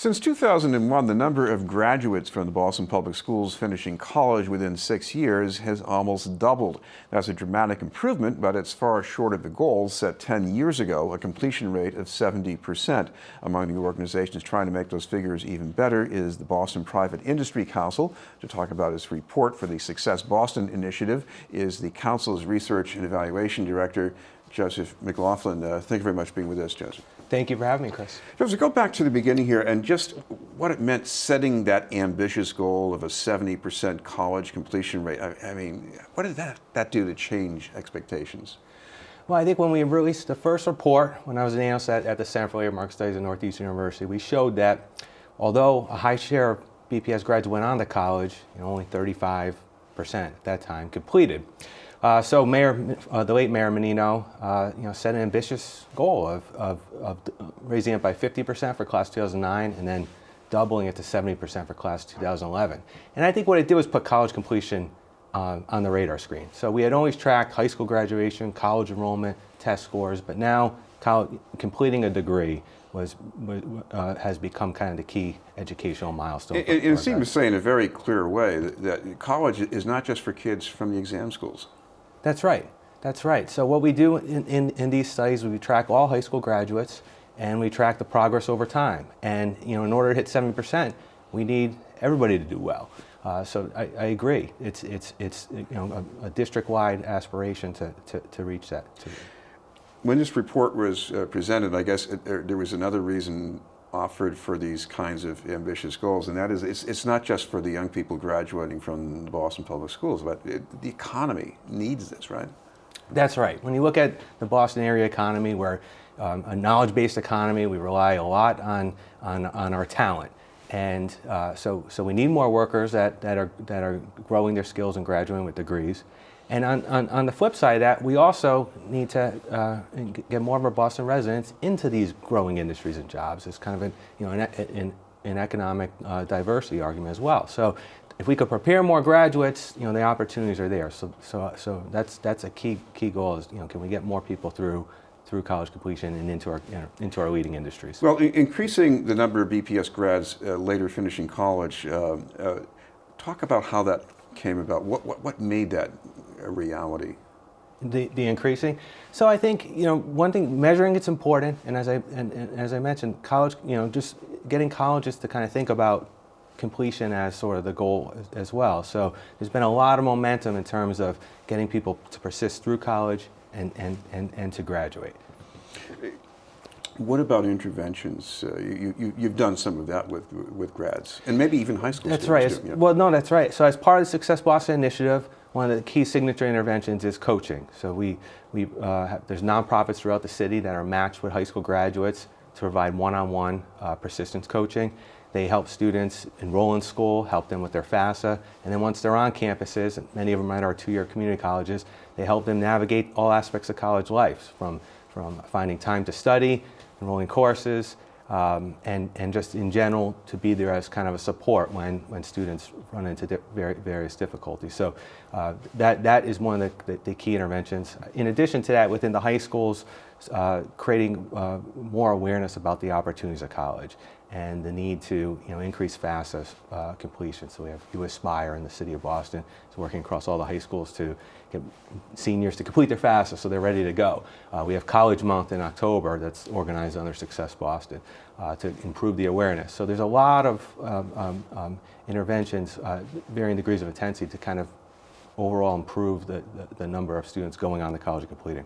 Since 2001, the number of graduates from the Boston Public Schools finishing college within 6 years has almost doubled. That's a dramatic improvement, but it's far short of the goal set 10 years ago, a completion rate of 70%. Among the organizations trying to make those figures even better is the Boston Private Industry Council. To talk about its report for the Success Boston initiative is the Council's Research and Evaluation Director, Joseph McLaughlin. Thank you very much for being with us, Joseph. Thank you for having me, Chris. Joseph, go back to the beginning here and just what it meant setting that ambitious goal of a 70% college completion rate. I mean, what did that do to change expectations? Well, I think when we released the first report, when I was an analyst at the Center for Labor Market Studies at Northeastern University, we showed that although a high share of BPS grads went on to college, only 35% at that time completed. So the late Mayor Menino, set an ambitious goal of raising it by 50% for class 2009 and then doubling it to 70% for class 2011. And I think what it did was put college completion on the radar screen. So we had always tracked high school graduation, college enrollment, test scores, but now completing a degree has become kind of the key educational milestone. It seems to say in a very clear way that college is not just for kids from the exam schools. That's right. That's right. So what we do in these studies, we track all high school graduates and we track the progress over time. And in order to hit 70%, we need everybody to do well. So I agree. It's a district-wide aspiration to reach that. When this report was presented, I guess there was another reason offered for these kinds of ambitious goals, and that is it's not just for the young people graduating from the Boston Public Schools, but the economy needs this, right? That's right. When you look at the Boston area economy, we're a knowledge-based economy. We rely a lot on our talent, and so we need more workers that are growing their skills and graduating with degrees. And on the flip side of that, we also need to get more of our Boston residents into these growing industries and jobs. It's kind of an economic diversity argument as well. So if we could prepare more graduates, the opportunities are there. So that's a key goal is, can we get more people through college completion and into our leading industries? Well, increasing the number of BPS grads later finishing college, talk about how that came about. What made that a reality? The increasing. So I think one thing, measuring it's important, and as I mentioned, college, just getting colleges to kind of think about completion as sort of the goal as well. So there's been a lot of momentum in terms of getting people to persist through college and to graduate. What about interventions? You've done some of that with grads, and maybe even high school students. That's right. Yeah. Well, no, that's right. So as part of the Success Boston initiative, one of the key signature interventions is coaching. So there's nonprofits throughout the city that are matched with high school graduates to provide one-on-one persistence coaching. They help students enroll in school, help them with their FAFSA, and then once they're on campuses, and many of them are two-year community colleges, they help them navigate all aspects of college life, from finding time to study, enrolling courses, and just in general to be there as kind of a support when students run into various difficulties. So that is one of the key interventions. In addition to that, within the high schools, creating more awareness about the opportunities of college and the need to increase FAFSA completion. So we have Aspire in the city of Boston. It's working across all the high schools to get seniors to complete their FAFSA so they're ready to go. We have College Month in October that's organized under Success Boston to improve the awareness. So there's a lot of interventions, varying degrees of intensity to kind of overall improve the number of students going on to college and completing.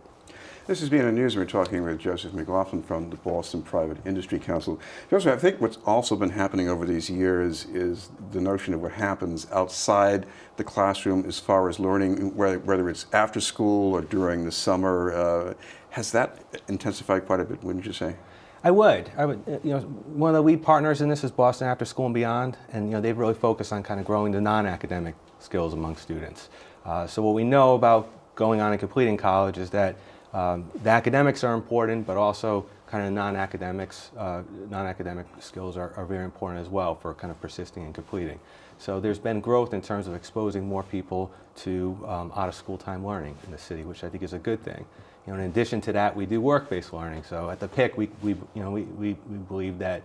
This is BNN News. We're talking with Joseph McLaughlin from the Boston Private Industry Council. Joseph, I think what's also been happening over these years is the notion of what happens outside the classroom as far as learning, whether it's after school or during the summer. Has that intensified quite a bit, wouldn't you say? I would. One of the lead partners in this is Boston After School and Beyond, and they've really focused on kind of growing the non-academic skills among students. So what we know about going on and completing college is that the academics are important, but also kind of non-academic skills are very important as well for kind of persisting and completing. So there's been growth in terms of exposing more people to out-of-school time learning in the city, which I think is a good thing. In addition to that, we do work-based learning. So at the PIC, we believe that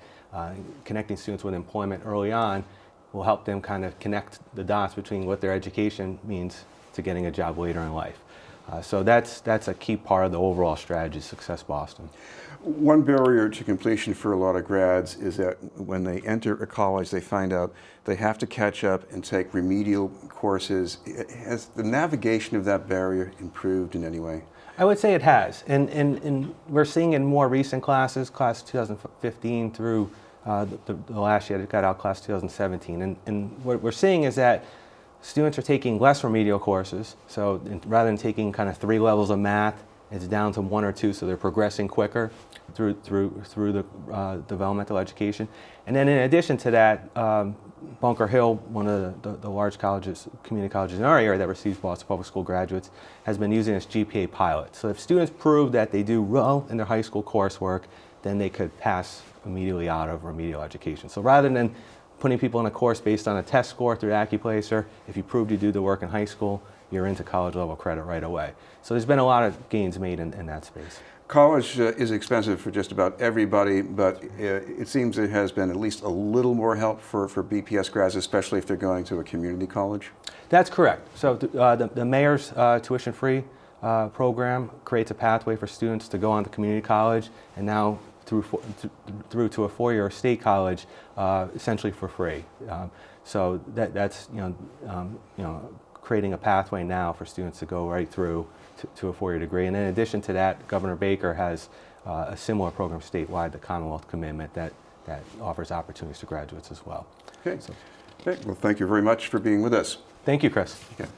connecting students with employment early on will help them kind of connect the dots between what their education means to getting a job later in life. So that's a key part of the overall strategy of Success Boston. One barrier to completion for a lot of grads is that when they enter a college, they find out they have to catch up and take remedial courses. Has the navigation of that barrier improved in any way? I would say it has, and we're seeing in more recent classes, class 2015 through the last year that got out, class 2017, and what we're seeing is that students are taking less remedial courses. So rather than taking kind of 3 levels of math, it's down to 1 or 2, so they're progressing quicker through the developmental education. And then in addition to that, Bunker Hill, one of the large colleges, community colleges in our area that receives Boston Public School graduates, has been using this GPA pilot. So if students prove that they do well in their high school coursework, then they could pass immediately out of remedial education. So rather than putting people in a course based on a test score through AccuPlacer, if you proved you do the work in high school, you're into college level credit right away. So there's been a lot of gains made in that space. College is expensive for just about everybody, but it seems there has been at least a little more help for BPS grads, especially if they're going to a community college. That's correct. So the mayor's tuition-free program creates a pathway for students to go on to community college, and now through to a 4-year state college, essentially for free. So that's creating a pathway now for students to go right through to a 4-year degree. And in addition to that, Governor Baker has a similar program statewide, the Commonwealth Commitment, that offers opportunities to graduates as well. Okay. Okay. Well, thank you very much for being with us. Thank you, Chris. Okay.